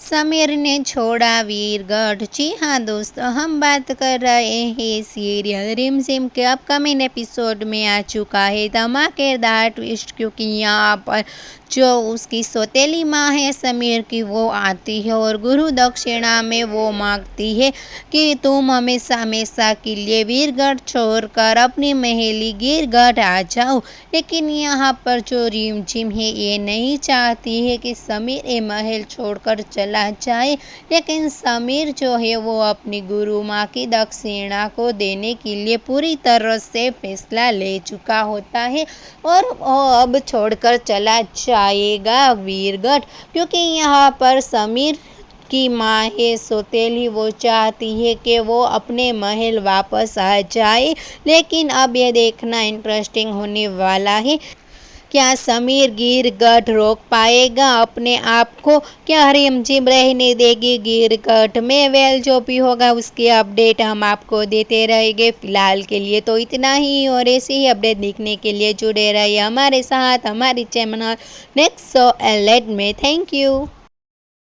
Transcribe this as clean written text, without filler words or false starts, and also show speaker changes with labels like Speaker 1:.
Speaker 1: समीर ने छोड़ा वीरगढ़। जी हाँ दोस्तों, हम बात कर रहे हैं सीरियल रिमझिम के अपकमिंग एपिसोड में आ चुका है धमाकेदार ट्विस्ट, क्योंकि यहाँ पर जो उसकी सौतेली माँ है समीर की, वो आती है और गुरु दक्षिणा में वो मांगती है कि तुम हमेशा हमेशा के लिए वीरगढ़ छोड़कर अपनी महेली गिरगढ़ आ जाओ। लेकिन यहाँ पर जो रिमझिम है ये नहीं चाहती है कि समीर ये महल छोड़कर चला जाए, लेकिन समीर जो है वो अपनी गुरु माँ की दक्षिणा को देने के लिए पूरी तरह से फैसला ले चुका होता है और वो अब छोड़कर चला जाएगा वीरगढ़, क्योंकि यहाँ पर समीर की माँ है सौतेली, वो चाहती है कि वो अपने महल वापस आ जाए। लेकिन अब ये देखना इंटरेस्टिंग होने वाला है, क्या समीर गिरगढ़ रोक पाएगा अपने आप को, क्या रिमझिम रहने देगी गिरगढ़ में। वेल जो भी होगा उसकी अपडेट हम आपको देते रहेंगे। फिलहाल के लिए तो इतना ही, और ऐसे ही अपडेट देखने के लिए जुड़े रहिए हमारे साथ, हमारी चैनल नेक्स्ट सो एलेट में। Thank you.